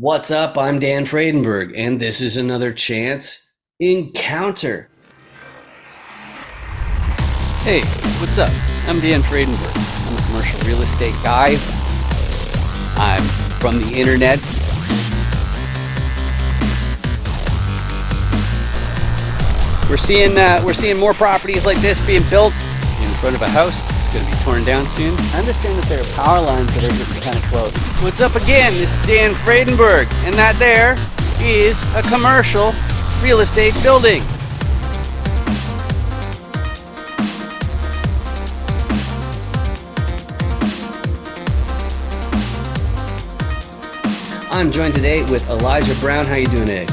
What's up? I'm Dan Fredenberg, and this is another Chance Encounter. Hey, what's up? I'm Dan Fredenberg. I'm a commercial real estate guy. I'm from the internet. We're seeing more properties like this being built in front of a house. It's going to be torn down soon. I understand that there are power lines that are getting kind of close. What's up again? This is Dan Fredenberg, and that there is a commercial real estate building. I'm joined today with Elijiah Brown. How you doing today?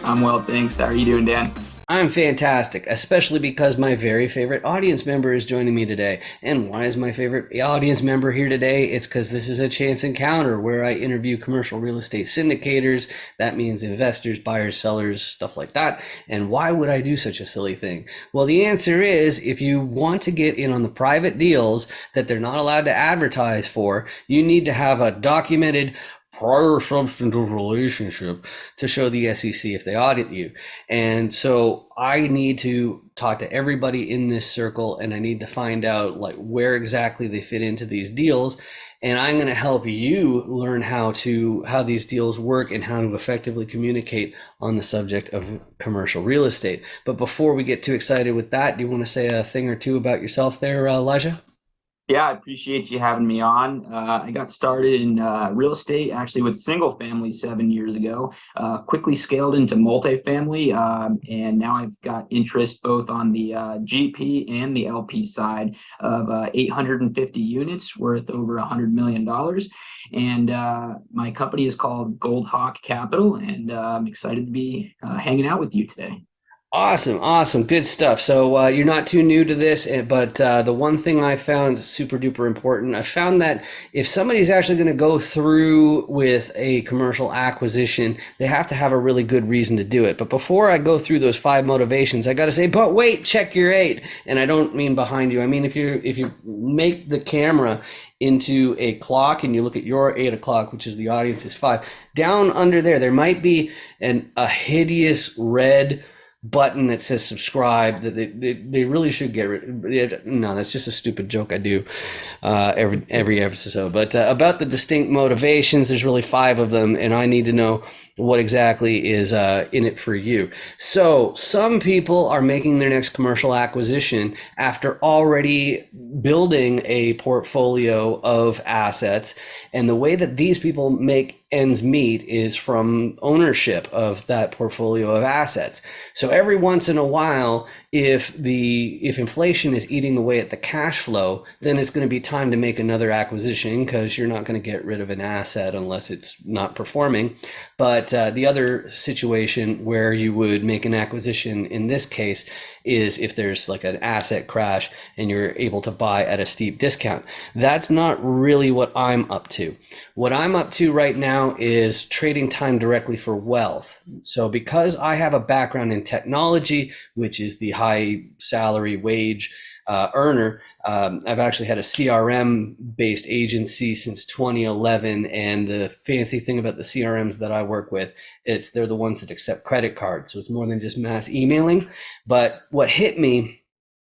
I'm well, thanks. How are you doing, Dan? I'm fantastic, especially because my very favorite audience member is joining me today. And why is my favorite audience member here today? It's because this is a chance encounter where I interview commercial real estate syndicators. That means investors, buyers, sellers, stuff like that. And why would I do such a silly thing? Well, the answer is if you want to get in on the private deals that they're not allowed to advertise for, you need to have a documented prior substantive relationship to show the SEC if they audit you. And so I need to talk to everybody in this circle, and I need to find out like where exactly they fit into these deals. And I'm going to help you learn how these deals work and how to effectively communicate on the subject of commercial real estate. But before we get too excited with that, do you want to say a thing or two about yourself there, Elijiah? Yeah, I appreciate you having me on. I got started in real estate actually with single family 7 years ago, quickly scaled into multifamily, and now I've got interest both on the GP and the LP side of 850 units worth over $100 million. And my company is called Gold Hawk Capital, and I'm excited to be hanging out with you today. Awesome, good stuff. So you're not too new to this, but the one thing I found super duper important, I found that if somebody's actually going to go through with a commercial acquisition, they have to have a really good reason to do it. But before I go through those 5 motivations, I got to say, but wait, check your 8. And I don't mean behind you. I mean if you make the camera into a clock and you look at your 8 o'clock, which is the audience's 5, down under there might be a hideous red button that says subscribe that they really should get rid. No, that's just a stupid joke I do every episode. But about the distinct motivations, there's really 5 of them, and I need to know what exactly is in it for you. So some people are making their next commercial acquisition after already building a portfolio of assets, and the way that these people make ends meet is from ownership of that portfolio of assets. So every once in a while, if inflation is eating away at the cash flow, then it's going to be time to make another acquisition, because you're not going to get rid of an asset unless it's not performing. But the other situation where you would make an acquisition in this case is if there's like an asset crash and you're able to buy at a steep discount. That's not really what I'm up to. What I'm up to right now is trading time directly for wealth. So because I have a background in technology, which is the high salary wage earner, I've actually had a CRM based agency since 2011. And the fancy thing about the CRMs that I work with, they're the ones that accept credit cards. So it's more than just mass emailing. But what hit me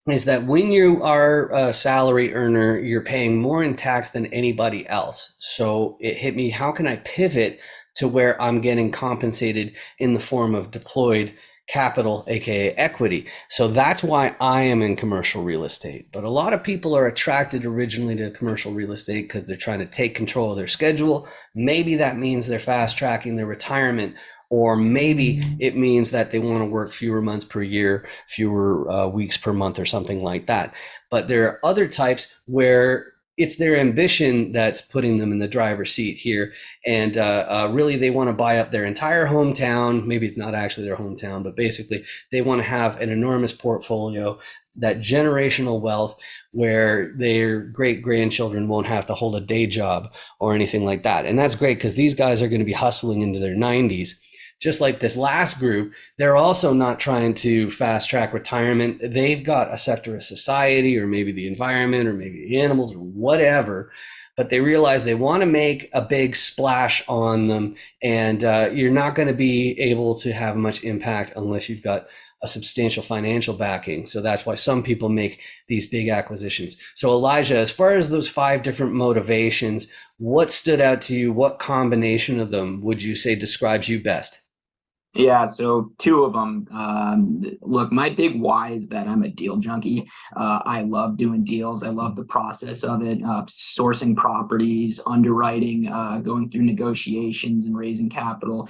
is that when you are a salary earner, you're paying more in tax than anybody else. So it hit me, how can I pivot to where I'm getting compensated in the form of deployed capital, aka equity? So that's why I am in commercial real estate. But a lot of people are attracted originally to commercial real estate because they're trying to take control of their schedule. Maybe that means they're fast tracking their retirement, or maybe it means that they want to work fewer months per year, fewer weeks per month, or something like that. But there are other types where it's their ambition that's putting them in the driver's seat here. And really, they want to buy up their entire hometown. Maybe it's not actually their hometown, but basically, they want to have an enormous portfolio, that generational wealth, where their great grandchildren won't have to hold a day job or anything like that. And that's great because these guys are going to be hustling into their 90s. Just like this last group, they're also not trying to fast track retirement. They've got a sector of society, or maybe the environment, or maybe the animals, or whatever, but they realize they want to make a big splash on them, and you're not going to be able to have much impact unless you've got a substantial financial backing. So that's why some people make these big acquisitions. So Elijah, as far as those five different motivations, what stood out to you? What combination of them would you say describes you best? Yeah, so two of them. Look, my big why is that I'm a deal junkie. I love doing deals. I love the process of it, sourcing properties, underwriting, going through negotiations and raising capital.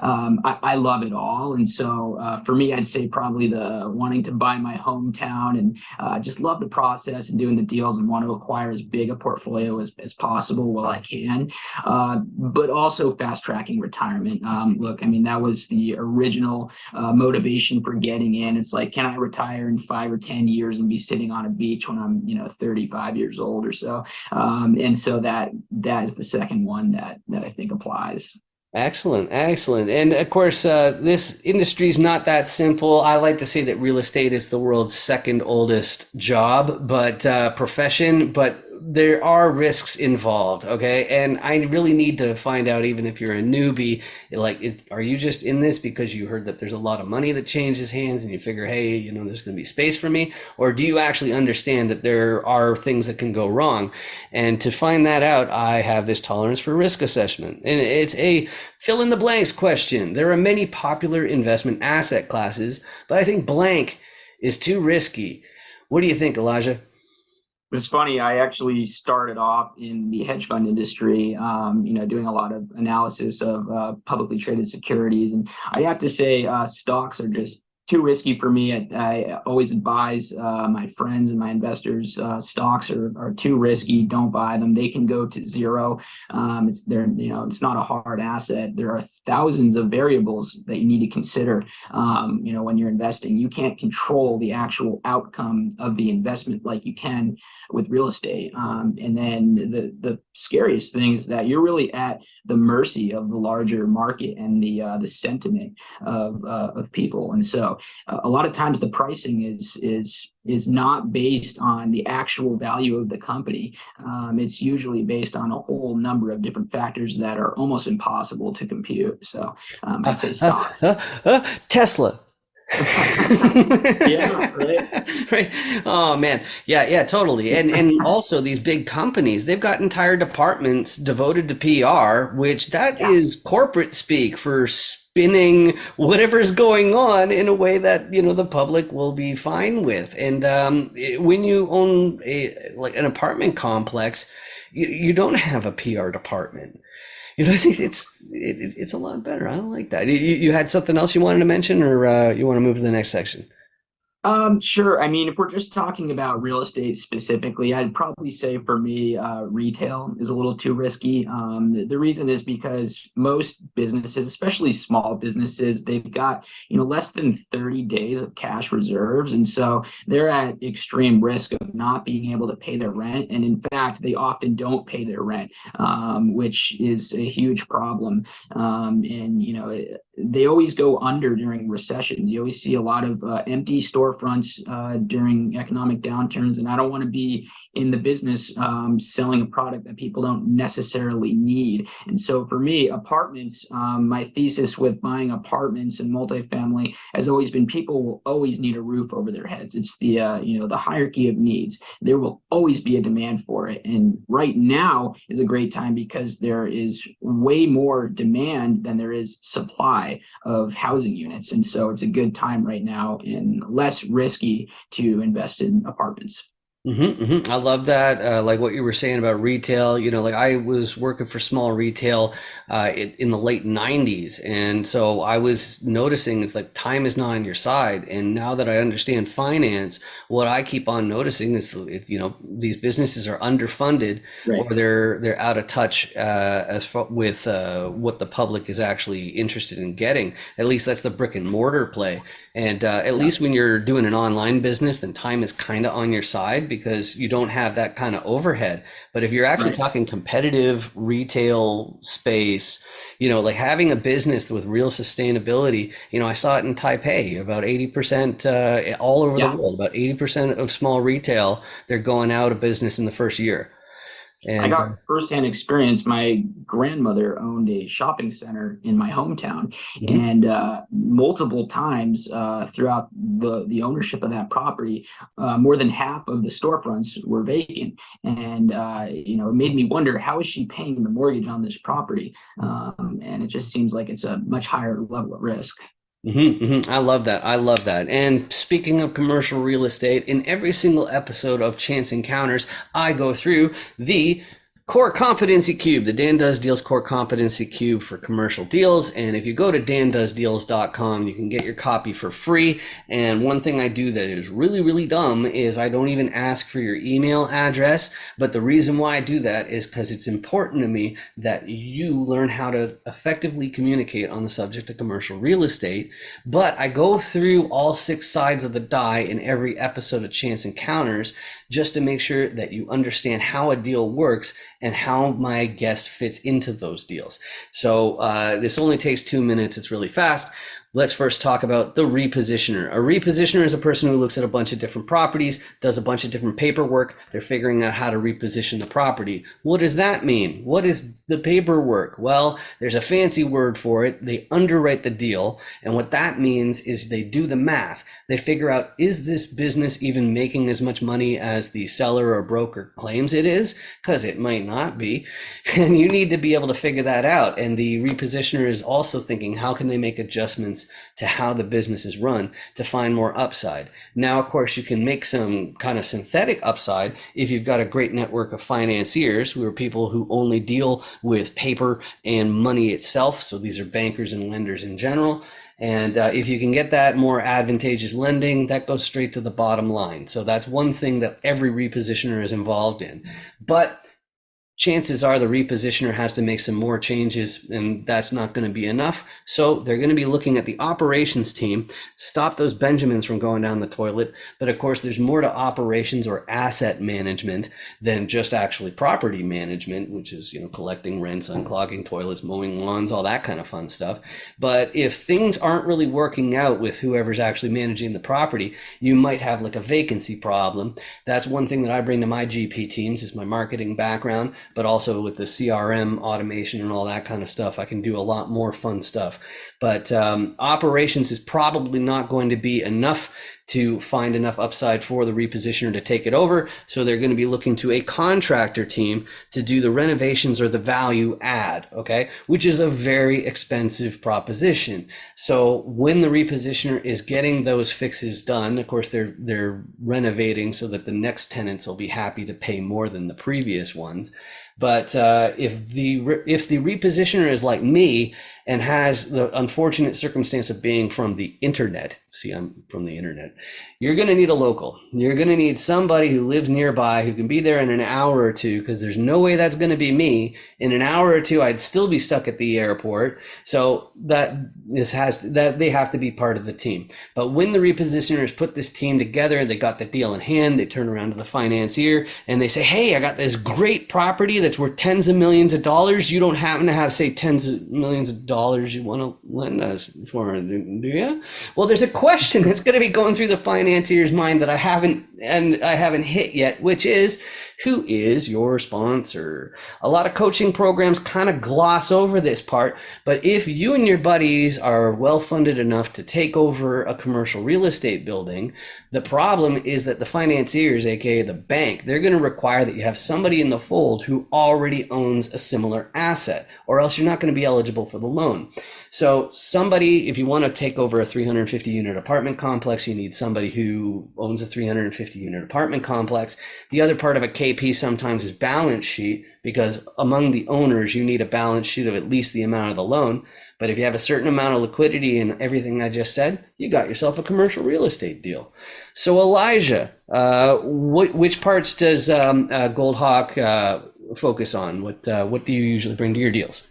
I love it all. And so for me, I'd say probably the wanting to buy my hometown and just love the process and doing the deals and want to acquire as big a portfolio as possible while I can, but also fast tracking retirement. Look, I mean, that was the original motivation for getting in. It's like, can I retire in 5 or 10 years and be sitting on a beach when I'm, 35 years old or so? And so that is the second one that I think applies. Excellent, excellent. And of course, this industry is not that simple. I like to say that real estate is the world's second oldest job, but profession, but there are risks involved, okay? And I really need to find out, even if you're a newbie, are you just in this because you heard that there's a lot of money that changes hands and you figure, hey, there's going to be space for me? Or do you actually understand that there are things that can go wrong? And to find that out, I have this tolerance for risk assessment. And it's a fill in the blanks question. There are many popular investment asset classes, but I think blank is too risky. What do you think, Elijah? It's funny. I actually started off in the hedge fund industry, doing a lot of analysis of publicly traded securities, and I have to say, stocks are just too risky for me. I always advise my friends and my investors, stocks are too risky. Don't buy them. They can go to zero. It's not a hard asset. There are thousands of variables that you need to consider. When you're investing, you can't control the actual outcome of the investment like you can with real estate. And then the scariest thing is that you're really at the mercy of the larger market and the sentiment of people. And so a lot of times the pricing is not based on the actual value of the company. It's usually based on a whole number of different factors that are almost impossible to compute. So I'd say stocks. Tesla. Yeah, right. Right. Oh man. Yeah, yeah, totally. And also these big companies, they've got entire departments devoted to PR, which that Yeah. is corporate speak for spinning whatever's going on in a way that, the public will be fine with. And when you own an apartment complex, you don't have a PR department. I think it's a lot better. I don't like that. You had something else you wanted to mention, or you want to move to the next section? Sure. I mean, if we're just talking about real estate specifically, I'd probably say for me, retail is a little too risky. The reason is because most businesses, especially small businesses, they've got, less than 30 days of cash reserves. And so they're at extreme risk of not being able to pay their rent. And in fact, they often don't pay their rent, which is a huge problem. They always go under during recessions. You always see a lot of empty storefronts during economic downturns, and I don't want to be in the business selling a product that people don't necessarily need. And so for me, apartments, my thesis with buying apartments and multifamily has always been people will always need a roof over their heads. It's the hierarchy of needs. There will always be a demand for it. And right now is a great time because there is way more demand than there is supply of housing units. And so it's a good time right now and less risky to invest in apartments. I love that. Like what you were saying about retail, like I was working for small retail in the late 90s. And so I was noticing it's like time is not on your side. And now that I understand finance, what I keep on noticing is, these businesses are underfunded Right. or they're out of touch with what the public is actually interested in getting. At least that's the brick and mortar play. And at Yeah. least when you're doing an online business, then time is kind of on your side because you don't have that kind of overhead. But if you're actually Right. talking competitive retail space, like having a business with real sustainability, I saw it in Taipei, about 80% all over the Yeah. world, about 80% of small retail, they're going out of business in the first year. I And got firsthand experience. My grandmother owned a shopping center in my hometown, mhm. and multiple times throughout the ownership of that property, more than half of the storefronts were vacant, and it made me wonder, how is she paying the mortgage on this property? And it just seems like it's a much higher level of risk. I love that. I love that. And speaking of commercial real estate, in every single episode of Chance Encounters, I go through the core competency cube, the Dan Does Deals core competency cube for commercial deals. And if you go to dandoesdeals.com, you can get your copy for free. And one thing I do that is really, really dumb is I don't even ask for your email address. But the reason why I do that is because it's important to me that you learn how to effectively communicate on the subject of commercial real estate. But I go through all six sides of the die in every episode of Chance Encounters just to make sure that you understand how a deal works and how my guest fits into those deals. So this only takes 2 minutes. It's really fast. Let's first talk about the repositioner. A repositioner is a person who looks at a bunch of different properties, does a bunch of different paperwork. They're figuring out how to reposition the property. What does that mean? What is the paperwork? Well, there's a fancy word for it. They underwrite the deal. And what that means is they do the math. They figure out, is this business even making as much money as the seller or broker claims it is? Because it might not be. And you need to be able to figure that out. And the repositioner is also thinking, how can they make adjustments to how the business is run to find more upside? Now, of course, you can make some kind of synthetic upside if you've got a great network of financiers who are people who only deal with paper and money itself. So these are bankers and lenders in general. And if you can get that more advantageous lending, that goes straight to the bottom line. So that's one thing that every repositioner is involved in. But chances are the repositioner has to make some more changes, and that's not going to be enough. So they're going to be looking at the operations team, stop those Benjamins from going down the toilet. But of course, there's more to operations or asset management than just actually property management, which is, collecting rents, unclogging toilets, mowing lawns, all that kind of fun stuff. But if things aren't really working out with whoever's actually managing the property, you might have like a vacancy problem. That's one thing that I bring to my GP teams is my marketing background. But also with the CRM automation and all that kind of stuff, I can do a lot more fun stuff. But operations is probably not going to be enough to find enough upside for the repositioner to take it over. So they're going to be looking to a contractor team to do the renovations or the value add, okay, which is a very expensive proposition. So when the repositioner is getting those fixes done, of course, they're renovating so that the next tenants will be happy to pay more than the previous ones. But if the repositioner is like me and has the unfortunate circumstance of being from the internet, see, I'm from the internet, you're going to need a local. You're going to need somebody who lives nearby who can be there in an hour or two, because there's no way that's going to be me. In an hour or two, I'd still be stuck at the airport. So that they have to be part of the team. But when the repositioners put this team together, they got the deal in hand, they turn around to the financier and they say, hey, I got this great property that's worth tens of millions of dollars. You don't happen to have, say, tens of millions of dollars you want to lend us for, do you? Well, there's a question that's going to be going through the financier's mind that I haven't hit yet, which is, who is your sponsor? A lot of coaching programs kind of gloss over this part, but if you and your buddies are well funded enough to take over a commercial real estate building, the problem is that the financiers, aka the bank, they're going to require that you have somebody in the fold who already owns a similar asset, or else you're not going to be eligible for the loan. So somebody, if you want to take over a 350 unit apartment complex, you need somebody who owns a 350 unit apartment complex. The other part of a KP sometimes is balance sheet, because among the owners, you need a balance sheet of at least the amount of the loan. But if you have a certain amount of liquidity and everything I just said, you got yourself a commercial real estate deal. So Elijah, which parts does Goldhawk focus on? What do you usually bring to your deals?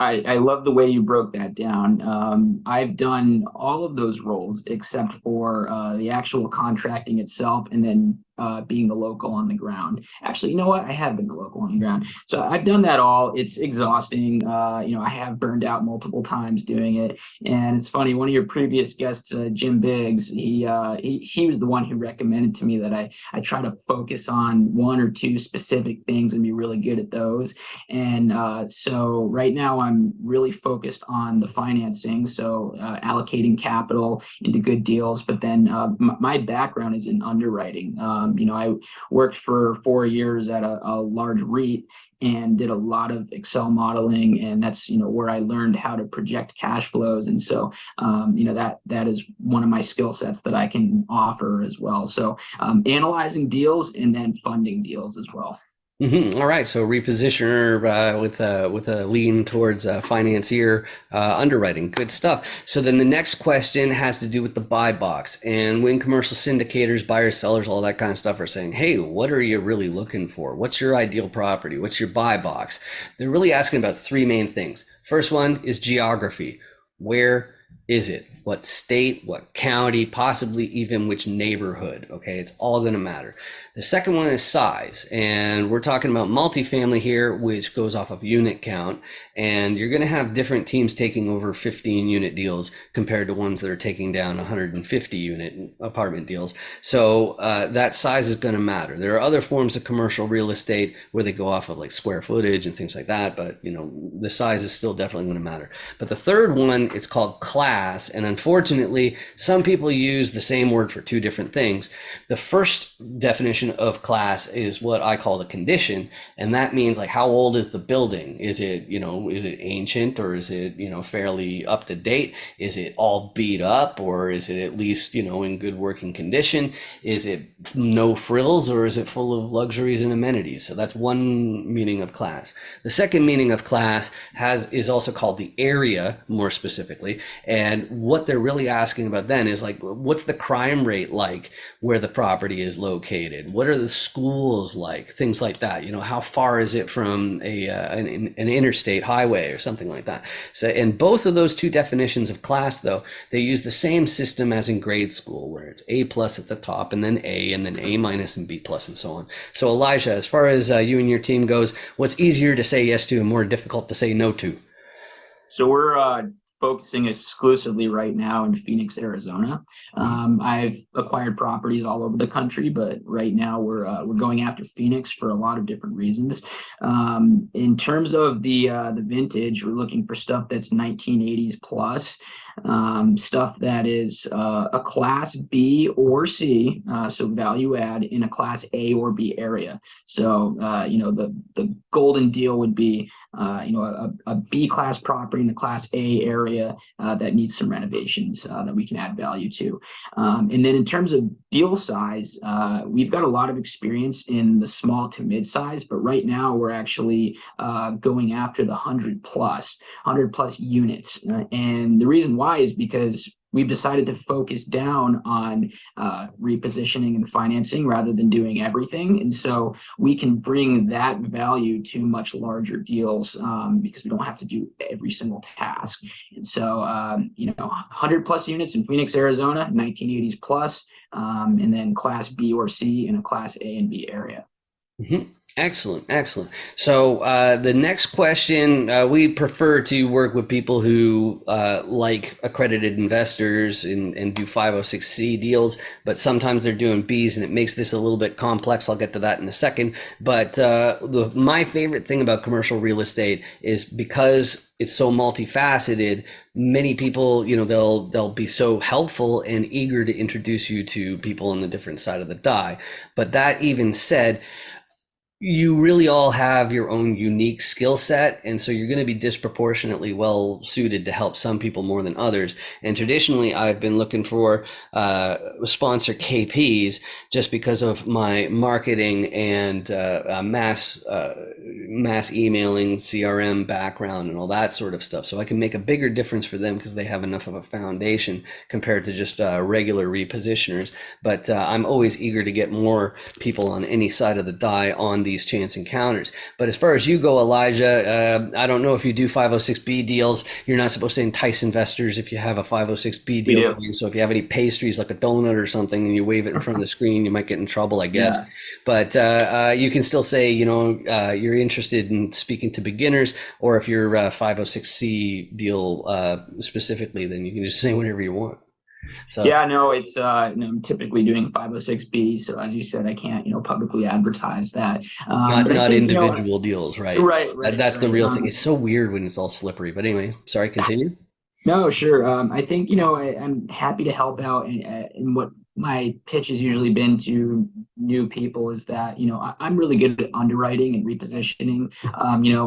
I love the way you broke that down. I've done all of those roles except for the actual contracting itself, and then being the local on the ground. Actually, you know what? I have been the local on the ground. So I've done that all. It's exhausting. I have burned out multiple times doing it. And it's funny, one of your previous guests, Jim Biggs, he was the one who recommended to me that I try to focus on one or two specific things and be really good at those. And so right now I'm really focused on the financing, so allocating capital into good deals. But then my background is in underwriting. I worked for 4 years at a large REIT and did a lot of Excel modeling, and that's where I learned how to project cash flows. And so that is one of my skill sets that I can offer as well. So analyzing deals and then funding deals as well. All right, so repositioner with a lean towards financier underwriting. Good stuff. So then the next question has to do with the buy box. And when commercial syndicators, buyers, sellers, all that kind of stuff are saying, hey, what are you really looking for? What's your ideal property? What's your buy box? They're really asking about three main things. First one is geography. Where is it? What state, what county, possibly even which neighborhood? Okay, it's all going to matter. The second one is size, and we're talking about multifamily here, which goes off of unit count, and you're going to have different teams taking over 15 unit deals compared to ones that are taking down 150 unit apartment deals. So that size is going to matter. There are other forms of commercial real estate where they go off of like square footage and things like that, but the size is still definitely going to matter. But the third one, it's called class, and unfortunately, some people use the same word for two different things. The first definition of class is what I call the condition, and that means like how old is the building? Is it ancient, or is it fairly up to date? Is it all beat up, or is it at least in good working condition? Is it no frills, or is it full of luxuries and amenities? So that's one meaning of class. The second meaning of class is also called the area, more specifically, and what they're really asking about then is like, what's the crime rate like where the property is located? What are the schools like? Things like that. How far is it from an interstate highway or something like that? So, in both of those two definitions of class, though, they use the same system as in grade school, where it's A plus at the top, and then A minus, and B plus, and so on. So, Elijah, as far as you and your team goes, what's easier to say yes to and more difficult to say no to? So we're focusing exclusively right now in Phoenix, Arizona. I've acquired properties all over the country, but right now we're going after Phoenix for a lot of different reasons. In terms of the vintage, we're looking for stuff that's 1980s plus. Stuff that is a class B or C, so value add in a class A or B area. So the golden deal would be a B class property in the class A area that needs some renovations that we can add value to. And then in terms of deal size, we've got a lot of experience in the small to mid size, but right now we're actually going after the 100 plus units. And the reason why is because we've decided to focus down on repositioning and financing rather than doing everything. And so we can bring that value to much larger deals because we don't have to do every single task. And so, 100 plus units in Phoenix, Arizona, 1980s plus, and then class B or C in a class A and B area. Mm-hmm. Excellent. So the next question, we prefer to work with people who like accredited investors and do 506c deals, but sometimes they're doing Bs, and it makes this a little bit complex. I'll get to that in a second. But my favorite thing about commercial real estate is because it's so multifaceted, many people, they'll be so helpful and eager to introduce you to people on the different side of the die. But that even said, you really all have your own unique skill set, and so you're going to be disproportionately well suited to help some people more than others. And traditionally, I've been looking for sponsor KPs just because of my marketing and mass emailing, CRM background, and all that sort of stuff. So I can make a bigger difference for them because they have enough of a foundation compared to just regular repositioners. But I'm always eager to get more people on any side of the die on these chance encounters. But as far as you go, Elijah, I don't know if you do 506B deals. You're not supposed to entice investors if you have a 506B We deal do. going. So if you have any pastries like a donut or something and you wave it in front of the screen, you might get in trouble, I guess. Yeah. But you can still say, you're interested in speaking to beginners, or if you're a 506C deal specifically, then you can just say whatever you want. So Yeah, no, it's I'm typically doing 506B, so as you said, I can't, publicly advertise that. not But I not think, individual deals, right? right, right, That's the right. real thing. It's so weird when it's all slippery. But anyway, sorry, continue. No, sure. I think, I'm happy to help out. And what my pitch has usually been to new people is that, I'm really good at underwriting and repositioning.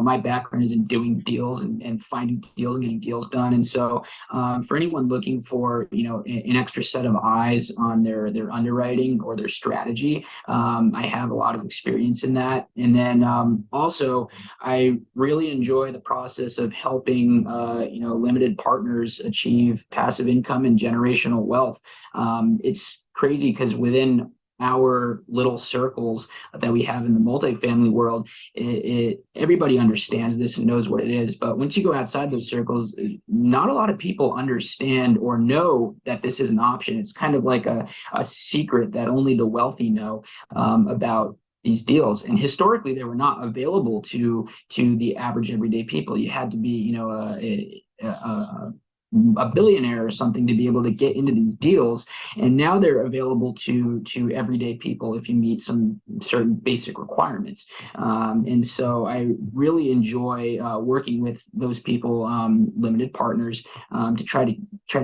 My background is in doing deals and finding deals and getting deals done. And so for anyone looking for, an extra set of eyes on their underwriting or their strategy, I have a lot of experience in that. And then also, I really enjoy the process of helping, limited partners achieve passive income and generational wealth. It's crazy because within our little circles that we have in the multifamily world, everybody understands this and knows what it is. But once you go outside those circles, not a lot of people understand or know that this is an option. It's kind of like a secret that only the wealthy know about these deals, and historically they were not available to the average everyday people. You had to be a billionaire or something to be able to get into these deals, and now they're available to everyday people if you meet some certain basic requirements. And so I really enjoy working with those people, limited partners, to try to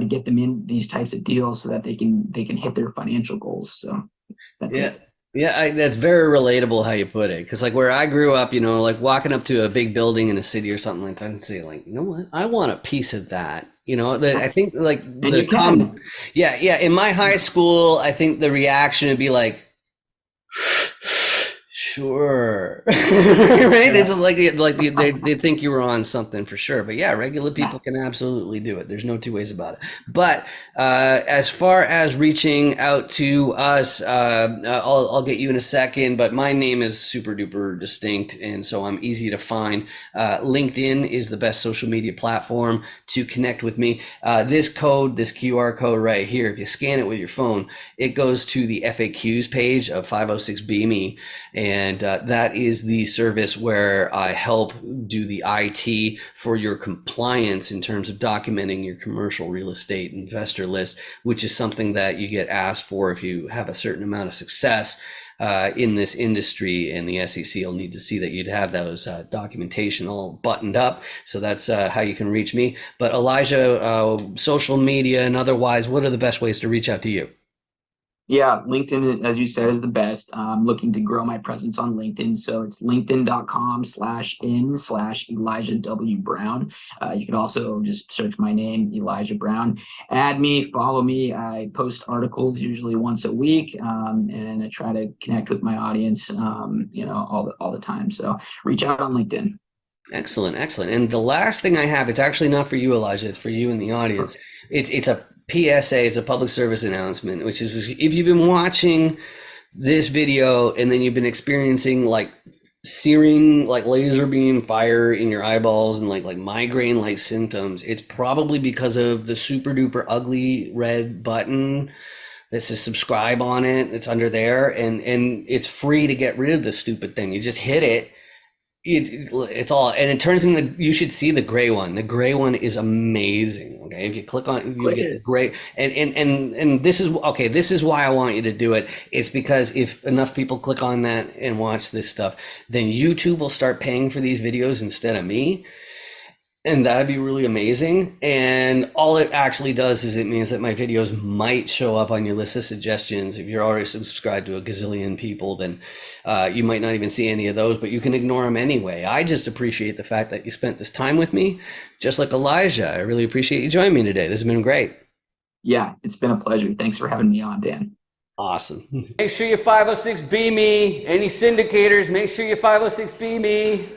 get them in these types of deals so that they can hit their financial goals. So that's Yeah. it. Yeah, that's very relatable how you put it. Because like where I grew up, like walking up to a big building in a city or something like that and say like, you know what, I want a piece of that. I think like And the you can. common, yeah, yeah. In my high school, I think the reaction would be like, sure. Right? It's Yeah. like they think you were on something for sure. But yeah, regular people can absolutely do it. There's no two ways about it. But as far as reaching out to us, I'll get you in a second. But my name is super duper distinct, and so I'm easy to find. LinkedIn is the best social media platform to connect with me. This QR code right here, if you scan it with your phone, it goes to the FAQs page of 506B Me. And that is the service where I help do the IT for your compliance in terms of documenting your commercial real estate investor list, which is something that you get asked for if you have a certain amount of success in this industry, and the SEC will need to see that you'd have those documentation all buttoned up. So that's how you can reach me. But Elijiah, social media and otherwise, what are the best ways to reach out to you? Yeah, LinkedIn, as you said, is the best. I'm looking to grow my presence on LinkedIn. So it's linkedin.com/in/Elijah W. Brown. You can also just search my name, Elijah Brown. Add me, follow me. I post articles usually once a week, and I try to connect with my audience, all the time. So reach out on LinkedIn. Excellent, excellent. And the last thing I have, it's actually not for you, Elijah. It's for you in the audience. It's a PSA. It's a public service announcement, which is if you've been watching this video and then you've been experiencing like searing, like laser beam fire in your eyeballs and like migraine like symptoms, it's probably because of the super duper ugly red button that says subscribe on it. It's under there, and it's free to get rid of the stupid thing. You just hit it. It's all, and it turns into, you should see the gray one. The gray one is amazing. Okay, if you click on, you Click get the it. gray, and this is okay. This is why I want you to do it. It's because if enough people click on that and watch this stuff, then YouTube will start paying for these videos instead of me. And that'd be really amazing. And all it actually does is it means that my videos might show up on your list of suggestions. If you're already subscribed to a gazillion people, then you might not even see any of those, but you can ignore them anyway. I just appreciate the fact that you spent this time with me, just like Elijiah. I really appreciate you joining me today. This has been great. Yeah, it's been a pleasure. Thanks for having me on, Dan. Awesome. Make sure you 506B me. Any syndicators, make sure you 506B me.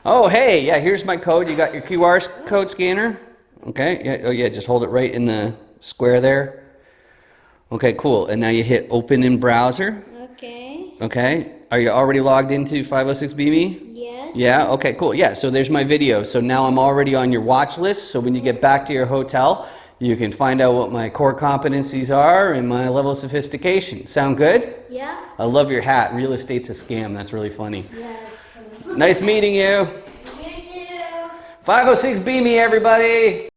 Oh, hey, yeah, here's my code. You got your QR code scanner? Okay, yeah, oh yeah, just hold it right in the square there. Okay, cool. And now you hit open in browser. Okay. Okay, Are you already logged into 506BME? Yes. Yeah, okay, cool. Yeah, so there's my video. So now I'm already on your watch list. So when you get back to your hotel, you can find out what my core competencies are and my level of sophistication. Sound good? Yeah. I love your hat. Real estate's a scam. That's really funny. Yeah. Nice meeting you. You too. 506BME, everybody.